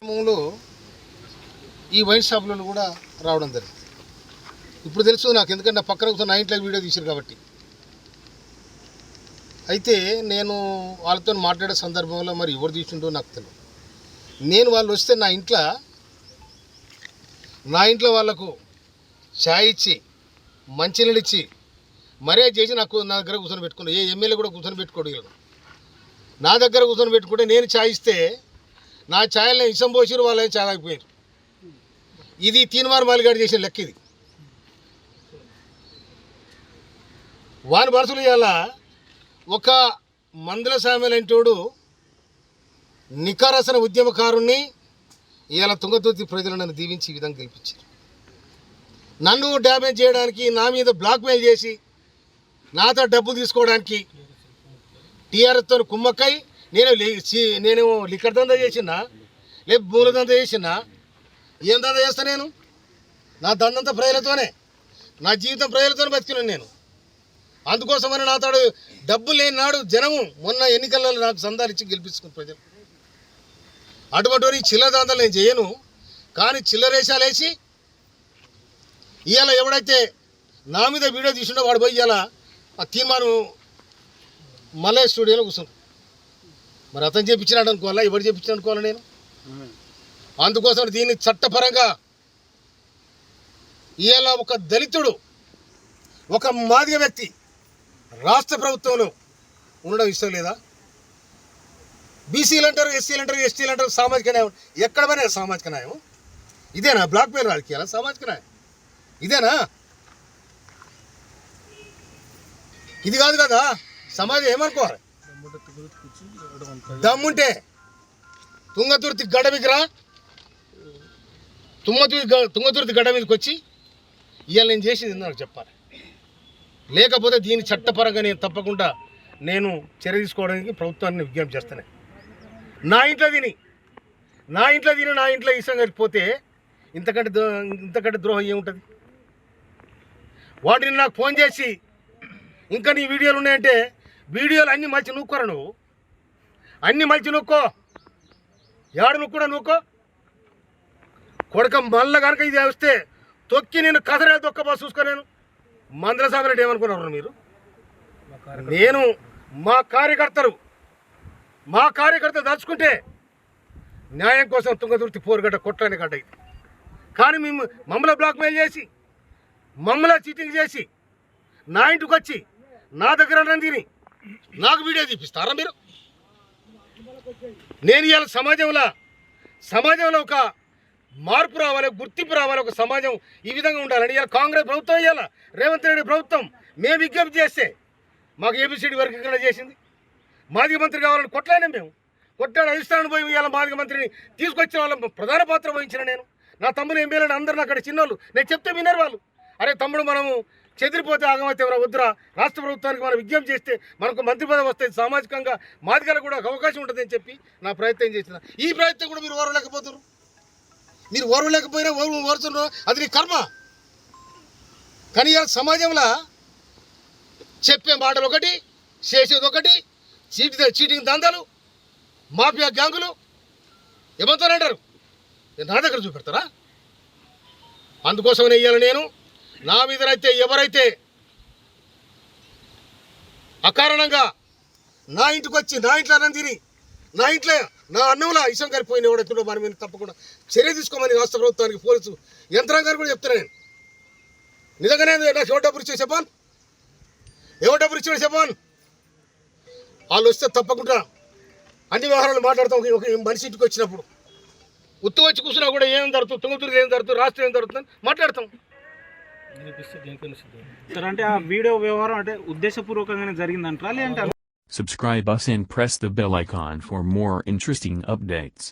కార్యక్రమంలో ఈ వైన్ షాపులను కూడా రావడం జరిగింది. ఇప్పుడు తెలుసు నాకు, ఎందుకంటే నా పక్కన కూర్చొని నా ఇంట్లో వీడియో తీశారు కాబట్టి. అయితే నేను వాళ్ళతో మాట్లాడే సందర్భంలో మరి ఎవరు తీసిండో నాకు తెలియదు. నేను వాళ్ళు వస్తే నా ఇంట్లో వాళ్ళకు ఛాయ్ ఇచ్చి మంచినీళ్ళు ఇచ్చి మర్యాద చేసి నా దగ్గర కూర్చొని పెట్టుకున్నాను. ఏ ఎమ్మెల్యే కూడా కూర్చొని పెట్టుకోవడం నా దగ్గర కూర్చొని పెట్టుకుంటే నేను ఛాయ్ ఇస్తే నా ఛాయల్ని ఇసం పోసిరు, వాళ్ళని ఛాయ్ ఆగిపోయారు. ఇది తీన్మార్ మాలిగాడు చేసిన లెక్క. ఇది వాని మనసులు ఇవాళ ఒక మందుల సామెలంటోడు నికారసన ఉద్యమకారుణ్ణి ఇవాళ తుంగతుర్తి ప్రజలు నన్ను దీవించి ఈ విధంగా గెలిపించారు. నన్ను డ్యామేజ్ చేయడానికి, నా మీద బ్లాక్మెయిల్ చేసి నాతో డబ్బు తీసుకోవడానికి టీఆర్ఎస్తో కుమ్మక్కై నేను లిక్కర్ దందా చేసినా, లేక భూముల దందా చేసినా, ఏం దందా చేస్తా నేను? నా దందంతా ప్రజలతోనే, నా జీవితం ప్రజలతోనే బతికినాను నేను. అందుకోసమని నాతో డబ్బు లేని నాడు జనము మొన్న ఎన్నికలలో నాకు సందాలు ఇచ్చి గెలిపించుకుని ప్రజలు. అటువంటి చిల్లర దందాలు నేను చేయను. కానీ చిల్లరేషాలు వేసి ఇవాళ ఎవడైతే నా మీద వీడియో తీసుండో వాడు పోయి ఇవాళ ఆ తీర్మానం మళ్ళీ స్టూడియోలో కూర్చున్నాడు. మరి అతను చేయించినాడు అనుకోవాలా, ఎవరు చేయించినాడు అనుకోవాలా నేను? అందుకోసం దీన్ని చట్టపరంగా ఇవాళ ఒక దళితుడు, ఒక మాదిగ వ్యక్తి రాష్ట్ర ప్రభుత్వంలో ఉండడం ఇష్టం లేదా? బీసీలు అంటారు, ఎస్సీలు అంటారు, ఎస్టీలు అంటారు, సామాజిక న్యాయం. ఎక్కడ పోయినా సామాజిక న్యాయం ఇదేనా? బ్లాక్ మెయిల్ రాజకీయాల సామాజిక న్యాయం ఇదేనా? ఇది కాదు కదా. సమాజం ఏమనుకోవాలి? దమ్ముంటే తుంగతుర్తి గడ్డ మీదకి రా, తుంగతుర్తి గడ్డ మీదకి వచ్చి ఇవాళ నేను చేసింది నాకు చెప్పాలి. లేకపోతే దీని చట్టపరంగా నేను తప్పకుండా నేను చర్య తీసుకోవడానికి ప్రభుత్వాన్ని విజ్ఞప్తి చేస్తాను. నా ఇంట్లో తిని నా ఇంట్లో ఇష్టం కలిగిపోతే ఇంతకంటే ద్రోహం ఏముంటుంది? వాటిని నాకు ఫోన్ చేసి ఇంకా నీ వీడియోలు ఉన్నాయంటే, వీడియోలు అన్నీ మలిచి నూక్కోరా నువ్వు, అన్నీ మలిచి నూక్కో, ఏడు నువ్వు కూడా నూక్కో కొడక. మళ్ళీ కనుక ఇది వస్తే తొక్కి నేను కథరే దొక్కబా చూసుకో. నేను మందల సాబరెడ్డి ఏమనుకున్నారు మీరు? నేను మా కార్యకర్తలు దలుచుకుంటే న్యాయం కోసం తుంగతుర్తి పోరుగడ్డ కొట్టని గడ్డ ఇది. కానీ మమ్మల్ని బ్లాక్మెయిల్ చేసి, మమ్మల్ని చీటింగ్ చేసి నా ఇంటికి వచ్చి నా దగ్గర తిని నాకు వీడియో తీపిస్తారా మీరు? నేను ఇవాళ సమాజంలో ఒక మార్పు రావాలి, గుర్తింపు రావాలి, ఒక సమాజం ఈ విధంగా ఉండాలని ఇవాళ కాంగ్రెస్ ప్రభుత్వం, ఇవాళ రేవంత్ రెడ్డి ప్రభుత్వం మేము విజ్ఞప్తి చేస్తే మాకు ఏబిసిడి వర్గీకరణ చేసింది. మాదిగ మంత్రి కావాలని కొట్లాడినా మేము. కొట్లాడి అధిష్టానం పోయి ఇవాళ మాదిగ మంత్రిని తీసుకొచ్చిన వాళ్ళ ప్రధాన పాత్ర వహించిన నేను. నా తమ్ముడు ఎమ్మెల్యేలు అందరూ అక్కడ చిన్నోళ్ళు, నేను చెప్తే వినరు వాళ్ళు. అరే తమ్ముడు, మనము చెదిరిపోతే ఆగమైతే వద్దురా, రాష్ట్ర ప్రభుత్వానికి మనం విజ్ఞప్తి చేస్తే మనకు మంత్రి పదవి వస్తుంది, సామాజికంగా మాదిగలకు కూడా అవకాశం ఉంటుందని చెప్పి నా ప్రయత్నం చేసిన. ఈ ప్రయత్నం కూడా మీరు ఓర్వలేకపోతున్నారు. మీరు ఓర్వలేకపోయినా ఓరుతున్నారు, అది నీ కర్మ. కానీ సమాజంలో చెప్పే మాటలు ఒకటి, చేసేది ఒకటి, చీటింగ్ దందాలు, మాఫియా గ్యాంగులు ఏమంటారంటారు, నా దగ్గర చూపెడతారా? అందుకోసమనే ఇవాళ నేను నా మీదనైతే ఎవరైతే అకారణంగా నా ఇంటికి వచ్చి నా ఇంట్లో అన్నం తిని నా అన్నంలో ఇష్టం కలిపోయిన ఎవడైతుండో మన మీద తప్పకుండా చర్య తీసుకోమని రాష్ట్ర ప్రభుత్వానికి, పోలీసు యంత్రాంగాన్ని కూడా చెప్తున్నాను నేను. నిజంగానే నాకు ఎవరు డబ్బులు ఇచ్చే చెప్పాను, వాళ్ళు వస్తే తప్పకుండా అన్ని వ్యవహారాలు మాట్లాడతాం. ఒక మనిషి ఇంటికి వచ్చినప్పుడు ఉత్తు వచ్చి కూర్చున్నా కూడా ఏం జరుగుతుంది, తుంగతుర్తి ఏం జరుగుతుంది, రాష్ట్రం ఏం జరుగుతుందని మాట్లాడతాం. సార్ అంటే ఆ వీడియో వ్యవహారం అంటే ఉద్దేశపూర్వకంగానే జరిగిందంటారా లేదంటే? Subscribe us and press the bell icon for more interesting updates.